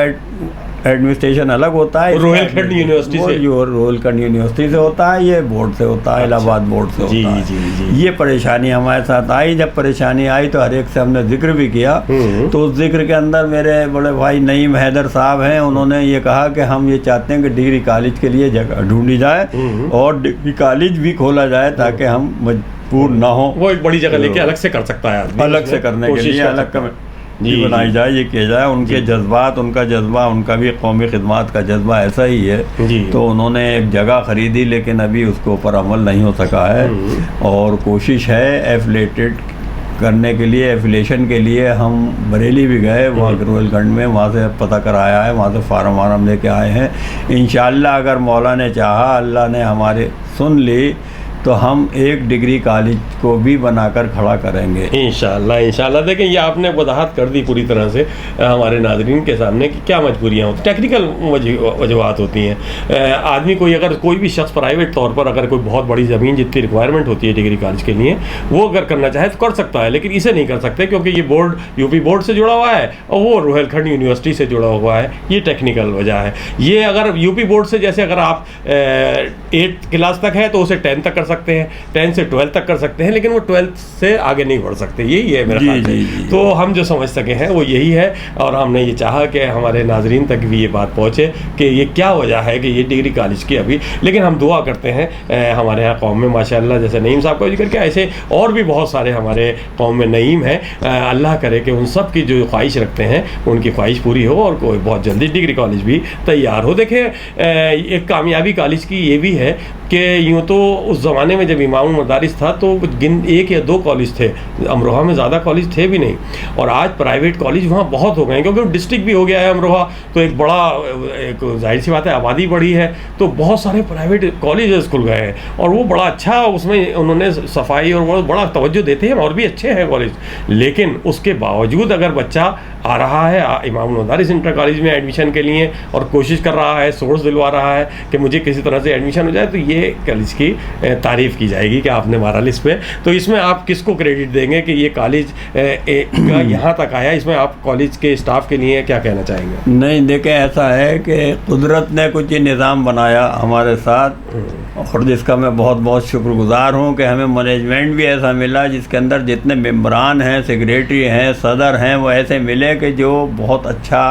एडमिनिस्ट्रेशन अलग होता है। रोहिलखंड यूनिवर्सिटी से, रोहिलखंड यूनिवर्सिटी से होता है, ये बोर्ड से होता है, इलाहाबाद बोर्ड से होता है। जी। ये परेशानी हमारे साथ आई। जब परेशानी आई तो हर एक से हमने जिक्र भी किया, तो उस जिक्र के अंदर मेरे बड़े भाई नईम हैदर साहब हैं, उन्होंने ये कहा कि हम ये चाहते हैं कि डिग्री कॉलेज के लिए जगह ढूंढी जाए और डिग्री कॉलेज भी खोला जाए ताकि हम मजबूर ना हो। वो एक बड़ी जगह लेके अलग से कर सकता है, अलग से करने के लिए अलग जी बनाई जाए, ये किया जाए। उनके जज्बात, उनका जज्बा, उनका भी कौमी खिदमत का जज्बा ऐसा ही है, तो उन्होंने एक जगह ख़रीदी लेकिन अभी उसके ऊपर अमल नहीं हो सका है, और कोशिश है एफिलेटेड करने के लिए, एफिलेशन के लिए हम बरेली भी गए, वहाँ रोहिलखंड में, वहाँ से पता कराया है, वहाँ से फार्म वार्म लेके आए हैं। इंशाअल्लाह अगर मौला ने चाहा, अल्लाह ने हमारे सुन ली, तो हम एक डिग्री कॉलेज को भी बनाकर खड़ा करेंगे इंशाअल्लाह। इंशाअल्लाह। देखें, ये आपने वजाहत कर दी पूरी तरह से हमारे नाज़रीन के सामने कि क्या मजबूरियाँ होती, टेक्निकल वजूहत होती हैं। आदमी कोई, अगर कोई भी शख्स प्राइवेट तौर पर अगर कोई बहुत बड़ी ज़मीन जितनी रिक्वायरमेंट होती है डिग्री कॉलेज के लिए, वो अगर करना चाहे तो कर सकता है, लेकिन इसे नहीं कर सकते क्योंकि ये बोर्ड यूपी बोर्ड से जुड़ा हुआ है और वो रोहिलखंड यूनिवर्सिटी से जुड़ा हुआ है। ये टेक्निकल वजह है। ये अगर यूपी बोर्ड से, जैसे अगर आप 8th क्लास तक है तो उसे 10th तक कर सकते सकते हैं, 10 से 12 तक कर सकते हैं, लेकिन वो 12 से आगे नहीं बढ़ सकते। यही है मेरा ख्याल से। तो हम जो समझ सके हैं वो यही है, और हमने ये चाहा कि हमारे नाजरीन तक भी ये बात पहुँचे कि ये क्या वजह है कि ये डिग्री कॉलेज की अभी। लेकिन हम दुआ करते हैं हमारे यहाँ कौम में माशाअल्लाह, जैसे नईम साहब का जिक्र किया, ऐसे और भी बहुत सारे हमारे कौम में नईम हैं। अल्लाह करे कि उन सब की जो ख्वाहिश रखते हैं उनकी ख्वाहिश पूरी हो और कोई बहुत जल्दी डिग्री कॉलेज भी तैयार हो। देखें, एक कामयाबी कॉलेज की ये भी है कि यूँ तो उस ज़माने में जब इमाम मदारिस था तो 1 या 2 कॉलेज थे, अमरोहा में ज़्यादा कॉलेज थे भी नहीं, और आज प्राइवेट कॉलेज वहाँ बहुत हो गए हैं, क्योंकि डिस्ट्रिक्ट भी हो गया है अमरोहा, तो एक बड़ा, एक जाहिर सी बात है आबादी बढ़ी है, तो बहुत सारे प्राइवेट कॉलेज खुल गए हैं, और वो बड़ा अच्छा, उसमें उन्होंने सफाई और वो बड़ा तवज्जो देते हैं और भी अच्छे हैं कॉलेज। लेकिन उसके बावजूद अगर बच्चा आ रहा है इमाम मदारिस इंटर कॉलेज में एडमिशन के लिए और कोशिश कर रहा है, सोर्स दिलवा रहा है कि मुझे किसी तरह से एडमिशन हो जाए, तो ये कॉलेज की तारीफ़ की जाएगी कि आपने मारा लिस्ट पे। तो इसमें आप किसको क्रेडिट देंगे कि ये कॉलेज यहाँ तक आया? इसमें आप कॉलेज के स्टाफ के लिए क्या कहना चाहेंगे? नहीं, देखें, ऐसा है कि कुदरत ने कुछ ये निज़ाम बनाया हमारे साथ, और जिसका मैं बहुत बहुत शुक्रगुजार हूँ कि हमें मैनेजमेंट भी ऐसा मिला जिसके अंदर जितने मेंबरान हैं, सेक्रेटरी हैं, सदर हैं, वो ऐसे मिले कि जो बहुत अच्छा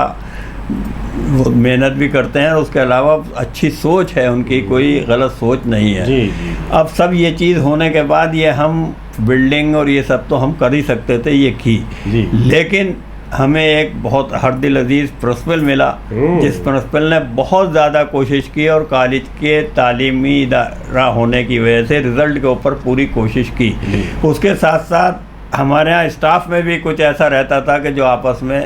वो मेहनत भी करते हैं, और उसके अलावा अच्छी सोच है उनकी, कोई गलत सोच नहीं है। जी। अब सब ये चीज़ होने के बाद ये हम बिल्डिंग और ये सब तो हम कर ही सकते थे, ये की जी। लेकिन हमें एक बहुत हर दिल अजीज़ प्रिंसिपल मिला, जिस प्रिंसिपल ने बहुत ज़्यादा कोशिश की और कॉलेज के तालीमी इदारा होने की वजह से रिज़ल्ट के ऊपर पूरी कोशिश की। उसके साथ साथ हमारे यहाँ स्टाफ में भी कुछ ऐसा रहता था कि जो आपस में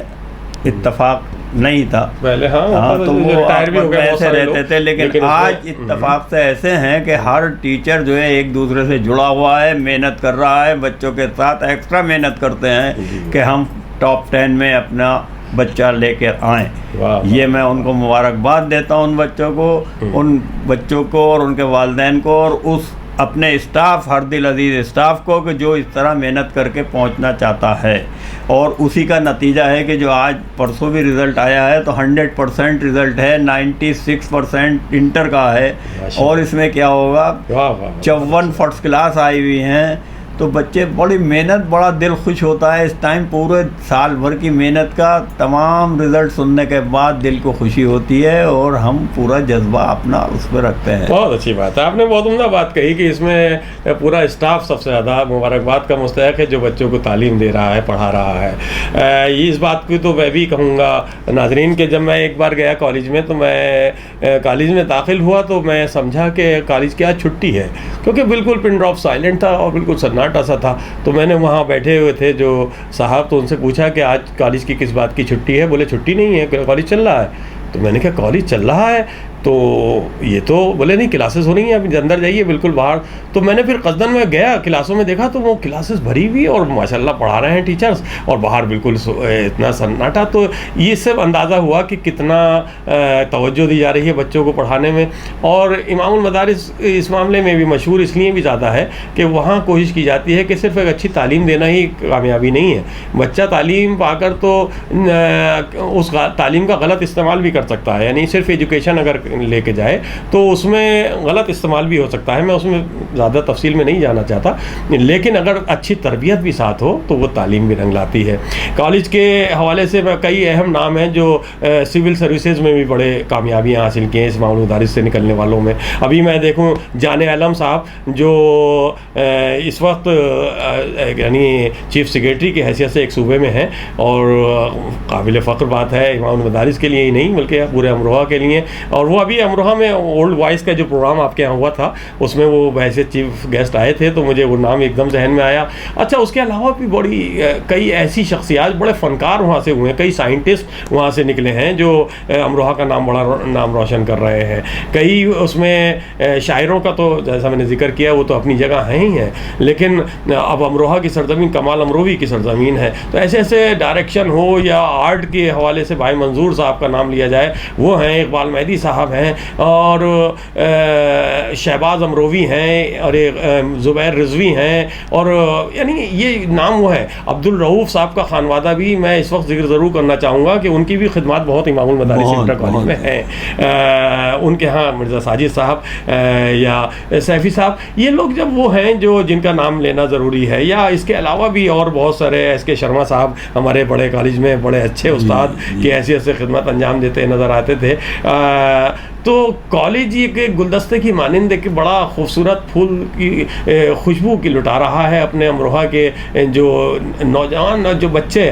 इत्तेफाक नहीं था पहले। हाँ, तो वो रिटायर भी हो गए ऐसे रहते थे, लेकिन आज इत्तेफाक से ऐसे हैं कि हर टीचर जो है एक दूसरे से जुड़ा हुआ है, मेहनत कर रहा है, बच्चों के साथ एक्स्ट्रा मेहनत करते हैं कि हम टॉप 10 में अपना बच्चा लेकर आएँ। ये मैं उनको मुबारकबाद देता हूँ, उन बच्चों को और उनके वालिदैन को, और उस अपने स्टाफ, हर दिल अजीज़ स्टाफ को, कि जो इस तरह मेहनत करके पहुंचना चाहता है। और उसी का नतीजा है कि जो आज परसों भी रिज़ल्ट आया है तो 100% रिज़ल्ट है, 96% इंटर का है, और इसमें क्या होगा, 54 फर्स्ट क्लास आई हुई हैं। तो बच्चे बड़ी मेहनत, बड़ा दिल खुश होता है इस टाइम, पूरे साल भर की मेहनत का तमाम रिज़ल्ट सुनने के बाद दिल को खुशी होती है, और हम पूरा जज्बा अपना उस पर रखते हैं। बहुत अच्छी बात है, आपने बहुत उम्दा बात कही कि इसमें पूरा स्टाफ सबसे ज़्यादा मुबारकबाद का मुस्तहक है, जो बच्चों को तालीम दे रहा है, पढ़ा रहा है। इस बात को तो मैं भी कहूँगा नाजरीन के, जब मैं एक बार गया कॉलेज में, तो मैं कॉलेज में दाखिल हुआ तो मैं समझा कि कॉलेज की आज छुट्टी है, क्योंकि बिल्कुल पिन ड्रॉप साइलेंट था और बिल्कुल सन्नाटा सा था। तो मैंने वहाँ बैठे हुए थे जो साहब, तो उनसे पूछा कि आज कॉलेज की किस बात की छुट्टी है? बोले छुट्टी नहीं है, कॉलेज चल रहा है। तो मैंने कहा कॉलेज चल रहा है? तो ये तो बोले नहीं, क्लासेस हो रही हैं, अभी अंदर जाइए बिल्कुल बाहर। तो मैंने फिर कस्दन में गया, क्लासों में देखा तो वो क्लासेस भरी हुई और माशाल्लाह पढ़ा रहे हैं टीचर्स, और बाहर बिल्कुल इतना सन्नाटा। तो ये सब अंदाज़ा हुआ कि कितना तवज्जो दी जा रही है बच्चों को पढ़ाने में। और इमामुल मदारिस इस मामले में भी मशहूर इसलिए भी ज़्यादा है कि वहाँ कोशिश की जाती है कि सिर्फ एक अच्छी तालीम देना ही कामयाबी नहीं है। बच्चा तालीम पाकर तो उस तालीम का गलत इस्तेमाल भी कर सकता है, यानी सिर्फ एजुकेशन अगर लेके जाए तो उसमें गलत इस्तेमाल भी हो सकता है। मैं उसमें ज़्यादा तफसील में नहीं जाना चाहता, लेकिन अगर अच्छी तरबियत भी साथ हो तो वो तालीम भी रंग लाती है। कॉलेज के हवाले से कई अहम नाम हैं जो सिविल सर्विसेज में भी बड़े कामयाबियाँ हासिल किए हैं इस इमामुल मदारिस से निकलने वालों में। अभी मैं देखूँ जाने आलम साहब जो इस वक्त यानी चीफ सेक्रेटरी की हैसियत से एक सूबे में हैं, और काबिल फ़ख्र बात है इमामुल मदारिस के लिए ही नहीं बल्कि पूरे अमरोहा के लिए। और वो अभी अमरोहा में ओल्ड वॉइस का जो प्रोग्राम आपके यहाँ हुआ था उसमें वो वैसे चीफ गेस्ट आए थे, तो मुझे वो नाम एकदम जहन में आया। अच्छा, उसके अलावा भी बड़ी कई ऐसी शख्सियात, बड़े फ़नकार वहाँ से हुए हैं, कई साइंटिस्ट वहाँ से निकले हैं जो अमरोहा का बड़ा नाम रोशन कर रहे हैं। कई उसमें शायरों का तो जैसा मैंने जिक्र किया वो तो अपनी जगह हैं ही हैं, लेकिन अब अमरोहा की सरजमीन कमाल अमरोवी की सरजमीन है। तो ऐसे ऐसे डायरेक्शन हो या आर्ट के हवाले से भाई मंजूर साहब का नाम लिया जाए, वो हैं। इकबाल मेहदी साहब साहब हैं, और शहबाज अमरोवी हैं, और ज़ुबैर रिजवी हैं, और यानी ये नाम वो है। अब्दुल रऊफ़ साहब का खानवादा भी मैं इस वक्त जिक्र ज़रूर करना चाहूँगा कि उनकी भी खिदमत बहुत इमामुल मदारिस इंटर कॉलेज में है। उनके यहाँ मिर्ज़ा साजिद साहब या सैफ़ी साहब, ये लोग जब वो हैं जो जिनका नाम लेना ज़रूरी है, या इसके अलावा भी और बहुत सारे, एस.के. शर्मा साहब हमारे बड़े कॉलेज में बड़े अच्छे उस्ताद की हैसियत से खिदमत अंजाम देते नज़र आते थे। तो कॉलेज एक गुलदस्ते की मानिंद एक बड़ा खूबसूरत फूल की खुशबू की लुटा रहा है अपने अमरोहा के जो नौजवान जो बच्चे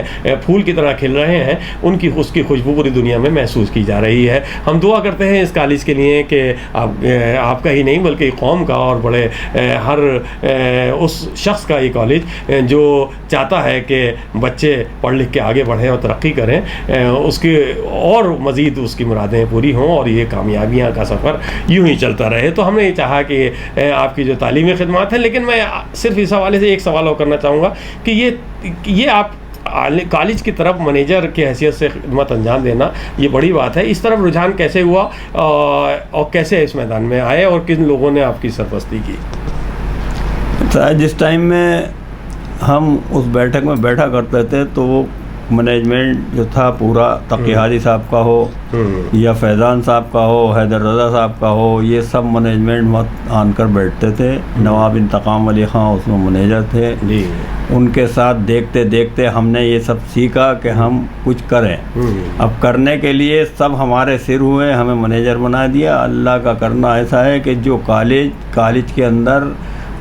फूल की तरह खिल रहे हैं, उनकी उसकी खुशबू पूरी दुनिया में महसूस की जा रही है। हम दुआ करते हैं इस कॉलेज के लिए कि आपका ही नहीं बल्कि कौम का और बड़े हर उस शख्स का ये कॉलेज जो चाहता है कि बच्चे पढ़ लिख के आगे बढ़ें और तरक्की करें, उसके और मज़ीद उसकी मुरादें पूरी हों और ये कामयाबियाँ का सफ़र यूँ ही चलता रहे। तो हमने ये चाहा कि आपकी जो तालीमी खिदमत है, लेकिन मैं सिर्फ इस हवाले से एक सवाल और करना चाहूँगा कि ये आप कॉलेज की तरफ मैनेजर की हैसियत से खिदमत अंजाम देना ये बड़ी बात है। इस तरफ रुझान कैसे हुआ और कैसे इस मैदान में आए और किन लोगों ने आपकी सरपरस्ती की? जिस टाइम में हम उस बैठक में बैठा करते थे तो वो मैनेजमेंट जो था पूरा तकी हाजी साहब का हो या फैज़ान साहब का हो, हैदर रज़ा साहब का हो, ये सब मैनेजमेंट मत आनकर बैठते थे। नवाब इंतकाम अली ख़ान उसमें मैनेजर थे। उनके साथ देखते देखते हमने ये सब सीखा कि हम कुछ करें। अब करने के लिए सब हमारे सिर हुए, हमें मैनेजर बना दिया। अल्लाह का करना ऐसा है कि जो कॉलेज के अंदर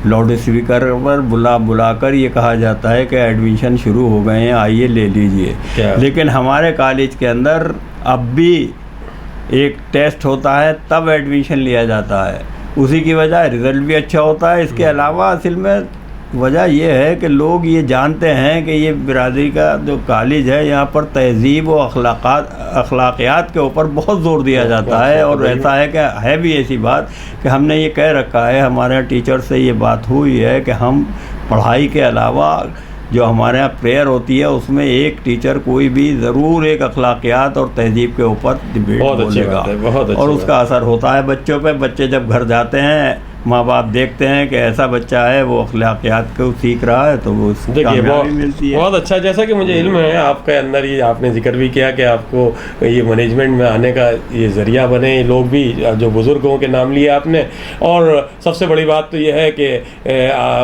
लाउड स्पीकर पर बुला कर ये कहा जाता है कि एडमिशन शुरू हो गए हैं, आइए ले लीजिए। लेकिन हमारे कॉलेज के अंदर अब भी एक टेस्ट होता है तब एडमिशन लिया जाता है, उसी की वजह रिज़ल्ट भी अच्छा होता है। इसके अलावा असल में वजह यह है कि लोग ये जानते हैं कि ये बिरादरी का जो कॉलेज है यहाँ पर तहज़ीब और अखलाकियात के ऊपर बहुत ज़ोर दिया जाता है। और ऐसा है कि है भी ऐसी बात कि हमने ये कह रखा है, हमारे टीचर से ये बात हुई है कि हम पढ़ाई के अलावा जो हमारे यहाँ प्रेयर होती है उसमें एक टीचर कोई भी ज़रूर एक अखलाकियात और तहज़ीब के ऊपर डिबेट बोलेगा और उसका असर होता है बच्चों पे। बच्चे जब घर जाते हैं माँ बाप देखते हैं कि ऐसा बच्चा है वो अखलाकियात को सीख रहा है तो वो कामयाबी मिलती है। बहुत अच्छा, जैसा कि मुझे इल्म है आपके अंदर, ये आपने जिक्र भी किया कि आपको ये मैनेजमेंट में आने का ये ज़रिया बने ये लोग भी, जो बुज़ुर्गों के नाम लिए आपने। और सबसे बड़ी बात तो ये है कि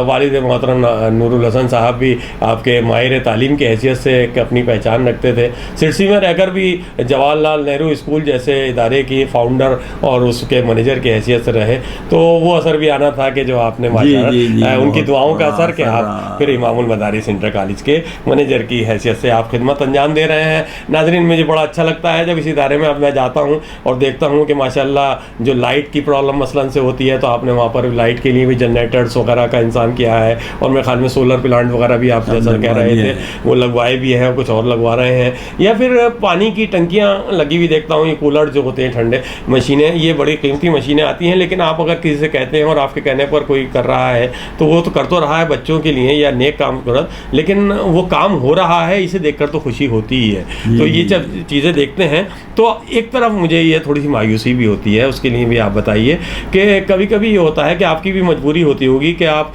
वालिद मोहतरम नूरुल हसन साहब भी आपके माहिर तालीम की हैसियत से अपनी पहचान रखते थे। सिरसी में रहकर भी जवाहरलाल नेहरू स्कूल जैसे इदारे की फाउंडर और उसके मैनेजर की हैसियत से रहे, तो वो असर भी आना था कि जो आपने माशाअल्लाह उनकी दुआओं का असर कि आप फिर इमामुल मदारिस इंटर कॉलेज के मैनेजर की हैसियत से आप खिदमत अंजाम दे रहे हैं। नाज़रीन, मुझे बड़ा अच्छा लगता है जब इस इदारे में अब मैं जाता हूँ और देखता हूँ कि माशाअल्लाह जो लाइट की प्रॉब्लम मसलन से होती है तो आपने वहाँ पर लाइट के लिए भी जनरेटर्स वगैरह का इंतज़ाम किया है, और मेरे ख्याल में सोलर प्लांट वगैरह भी आप जैसा कह रहे थे वो लगवाए भी हैं, कुछ और लगवा रहे हैं। या फिर पानी की टंकियाँ लगी हुई देखता हूँ, ये कूलर जो होते हैं ठंडे मशीनें, ये बड़ी कीमती मशीनें आती हैं, लेकिन आप अगर किसी से कहते हैं और आपके कहने पर कोई कर रहा है तो वो तो कर तो रहा है बच्चों के लिए या नेक काम करत, लेकिन वो काम हो रहा है, इसे देखकर तो खुशी होती ही है। तो ये जब चीज़ें देखते हैं तो एक तरफ मुझे ये थोड़ी सी मायूसी भी होती है, उसके लिए भी आप बताइए कि कभी कभी ये होता है कि आपकी भी मजबूरी होती होगी कि आप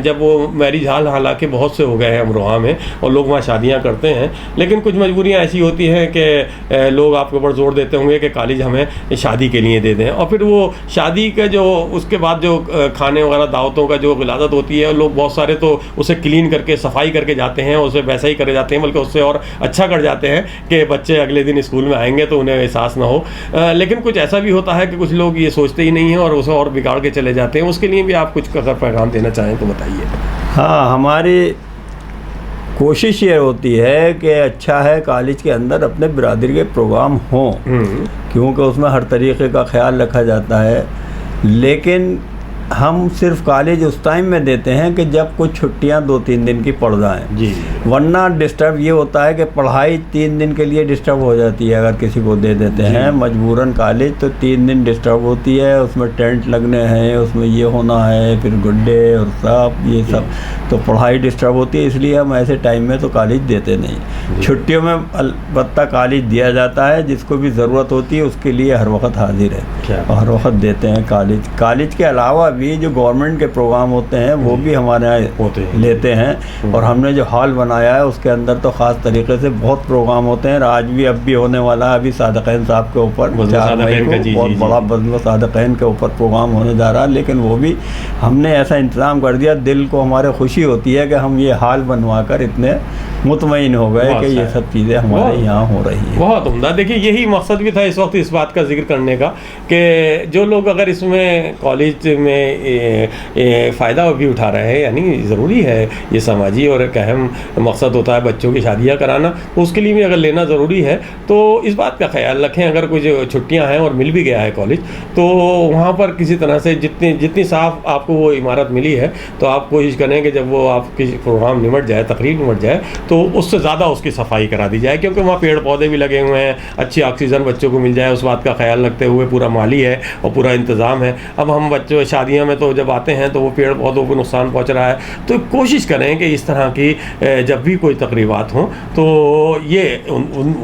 जब वो मैरिज हाल हालांकि बहुत से हो गए हैं अमरोहा में और लोग वहाँ शादियाँ करते हैं, लेकिन कुछ मजबूरियाँ ऐसी होती हैं कि लोग आपके ऊपर जोर देते होंगे कि कॉलेज हमें शादी के लिए दे दें, और फिर वो शादी का जो उसके बाद जो खाने वगैरह दावतों का जो गिलादत होती है, लोग बहुत सारे तो उसे क्लीन करके सफाई करके जाते हैं, उसे वैसा ही करे जाते हैं, बल्कि उससे और अच्छा कर जाते हैं कि बच्चे अगले दिन स्कूल में आएंगे तो उन्हें एहसास ना हो। लेकिन कुछ ऐसा भी होता है कि कुछ लोग ये सोचते ही नहीं हैं और उसे और बिगाड़ के चले जाते हैं। उसके लिए भी आप कुछ अगर पैगाम देना चाहें तो बताइए। हाँ, हमारी कोशिश ये होती है कि अच्छा है कॉलेज के अंदर अपने बिरादरी के प्रोग्राम हों, क्योंकि उसमें हर तरीके का ख्याल रखा जाता है। लेकिन हम सिर्फ कॉलेज उस टाइम में देते हैं कि जब कुछ छुट्टियां 2-3 दिन की पड़ जाएं। जी। वरना डिस्टर्ब ये होता है कि पढ़ाई 3 दिन के लिए डिस्टर्ब हो जाती है अगर किसी को दे देते हैं मजबूरन कॉलेज, तो 3 दिन डिस्टर्ब होती है। उसमें टेंट लगने हैं, उसमें ये होना है, फिर गुड्डे और सब ये सब, तो पढ़ाई डिस्टर्ब होती है। इसलिए हम ऐसे टाइम में तो कॉलेज देते नहीं। छुट्टियों में अलबत्ता कॉलेज दिया जाता है, जिसको भी ज़रूरत होती है उसके लिए हर वक्त हाजिर है और हर वक्त देते हैं कॉलेज। कॉलेज के अलावा भी जो गवर्नमेंट के प्रोग्राम होते हैं वो भी हमारे यहाँ होते हैं, लेते हैं। और हमने जो हॉल बनाया है उसके अंदर तो ख़ास तरीके से बहुत प्रोग्राम होते हैं। आज भी अब भी होने वाला है, अभी सादक़ैन साहब के ऊपर 4 मई को बहुत बड़ा बज़्म सादक़ैन के ऊपर प्रोग्राम होने जा रहा है। लेकिन वो भी हमने ऐसा इंतज़ाम कर दिया, दिल को हमारे खुशी होती है कि हम ये हॉल बनवा कर इतने मुतमईन हो गए कि ये सब चीज़ें हमारे यहाँ हो रही हैं। बहुत उम्दा। देखिए यही मकसद भी था इस वक्त इस बात का जिक्र करने का कि जो लोग अगर इसमें कॉलेज में फ़ायदा भी उठा रहे हैं, यानी ज़रूरी है ये समाजी और एक अहम मकसद होता है बच्चों की शादियाँ कराना, तो उसके लिए भी अगर लेना ज़रूरी है तो इस बात का ख्याल रखें। अगर कुछ छुट्टियाँ हैं और मिल भी गया है कॉलेज, तो वहाँ पर किसी तरह से जितनी साफ़ आपको वो इमारत मिली है तो आप कोशिश करें कि जब वो आपकी प्रोग्राम निमट जाए, तकरीर निमट जाए, तो उससे ज़्यादा उसकी सफाई करा दी जाए, क्योंकि वहाँ पेड़ पौधे भी लगे हुए हैं, अच्छी ऑक्सीजन बच्चों को मिल जाए, उस बात का ख्याल रखते हुए पूरा माली है और पूरा इंतज़ाम है। अब हम बच्चों शादियों में तो जब आते हैं तो वो पेड़ पौधों को नुकसान पहुँच रहा है, तो कोशिश करें कि इस तरह की जब भी कोई तकरीबात हों तो ये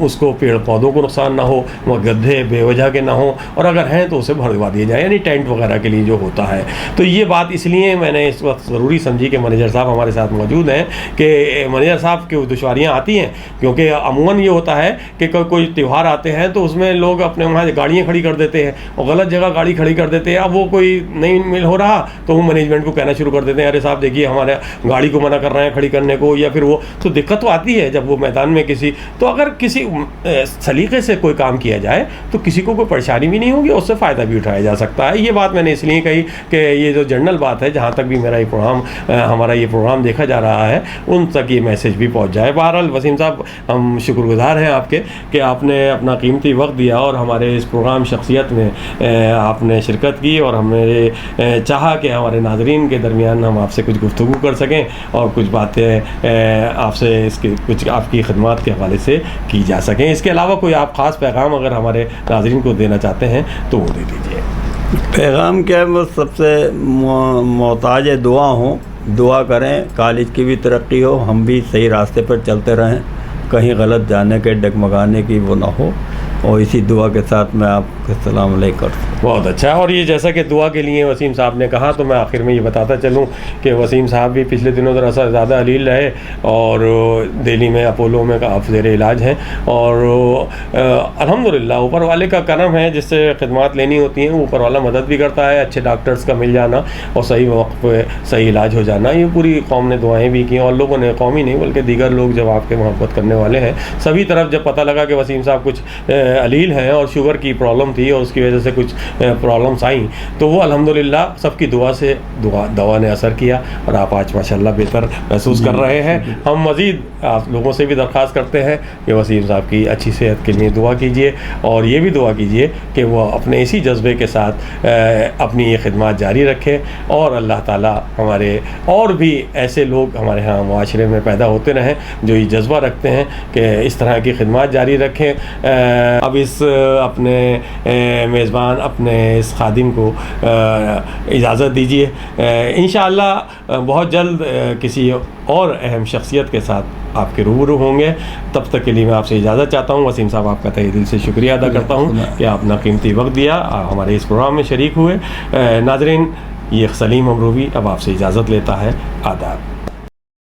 उसको पेड़ पौधों को नुकसान ना हो, वह गड्ढे बेवजह के ना हो, और अगर हैं तो उसे भरवा दिया जाए, यानी टेंट वगैरह के लिए जो होता है। तो ये बात इसलिए मैंने इस वक्त ज़रूरी समझी कि मैनेजर साहब हमारे साथ मौजूद हैं, कि मैनेजर साहब की दुश्वारियाँ आती हैं, क्योंकि अमूमन ये होता है कि कोई त्यौहार आते हैं तो उसमें लोग अपने वहाँ गाड़ियाँ खड़ी कर देते हैं और गलत जगह गाड़ी खड़ी कर देते हैं। अब वो कोई नहीं मिल हो रहा तो वो मैनेजमेंट को कहना शुरू कर देते हैं, अरे साहब देखिए हमारे गाड़ी को मना कर रहे हैं खड़ी करने को, या फिर वो तो दिक्कत तो आती है जब वो मैदान में किसी, तो अगर किसी सलीके से कोई काम किया जाए तो किसी को कोई परेशानी भी नहीं होगी, उससे फ़ायदा भी उठाया जा सकता है। ये बात मैंने इसलिए कही कि ये जो जनरल बात है, जहाँ तक भी मेरा ये प्रोग्राम हमारा ये प्रोग्राम देखा जा रहा है, उन तक ये मैसेज भी पहुँच जाए। बहरहाल वसीम साहब, हम शुक्रगुजार हैं आपके कि आपने अपना कीमती वक्त दिया और हमारे इस प्रोग्राम शख्सियत में आपने शिरकत की, और हमने चाहा कि हमारे नाज़रीन के दरमियान हम आपसे कुछ गुफ्तगू कर सकें और कुछ बातें आपसे इसके कुछ आपकी खिदमत के हवाले से की जा सकें। इसके अलावा कोई आप ख़ास पैगाम अगर हमारे नाज़रीन को देना चाहते हैं तो वो दे दीजिए। पैगाम क्या है, बस सबसे मोहताज दुआ हो, दुआ करें कॉलेज की भी तरक्की हो, हम भी सही रास्ते पर चलते रहें, कहीं गलत जाने के डगमगाने की वो ना हो। और इसी दुआ के साथ मैं आपको सलाम अलैकुम। बहुत अच्छा। और ये जैसा कि दुआ के लिए वसीम साहब ने कहा, तो मैं आखिर में ये बताता चलूँ कि वसीम साहब भी पिछले दिनों ज़रा सा ज़्यादा अलील रहे और दिल्ली में अपोलो में ज़ेर इलाज हैं, और अल्हम्दुलिल्लाह ऊपर वाले का करम है, जिससे खिदमत लेनी होती हैं वो ऊपर वाला मदद भी करता है। अच्छे डॉक्टर्स का मिल जाना और सही वक्त पे सही इलाज हो जाना, ये पूरी कौम ने दुआएँ भी की, और लोगों ने, कौम ही नहीं बल्कि दीगर लोग जब आपके मोहब्बत करने वाले हैं, सभी तरफ जब पता लगा कि वसीम साहब कुछ अलील हैं और शुगर की प्रॉब्लम थी और उसकी वजह से कुछ प्रॉब्लम्स आई, तो वो अल्हम्दुलिल्लाह सबकी दुआ से दवा ने असर किया और आप आज माशाल्लाह बेहतर महसूस कर रहे हैं। हम मज़ीद आप लोगों से भी दरख्वास्त करते हैं कि वसीम साहब की अच्छी सेहत के लिए दुआ कीजिए, और ये भी दुआ कीजिए कि वो अपने इसी जज्बे के साथ अपनी ये खिदमत जारी रखें, और अल्लाह ताला हमारे और भी ऐसे लोग हमारे यहाँ माशरे में पैदा होते रहें जो ये जज्बा रखते हैं कि इस तरह की खिदमत जारी रखें। अब इस अपने मेज़बान अपने इस खादिम को इजाज़त दीजिए। इंशाअल्लाह बहुत जल्द किसी और अहम शख्सियत के साथ आपके रूबरू होंगे। तब तक के लिए मैं आपसे इजाज़त चाहता हूँ। वसीम साहब, आपका तहे दिल से शुक्रिया अदा करता हूँ कि आप अपना कीमती वक्त दिया, हमारे इस प्रोग्राम में शरीक हुए। नाज़रीन, ये सलीम अमरोवी अब आपसे इजाज़त लेता है। आदाब।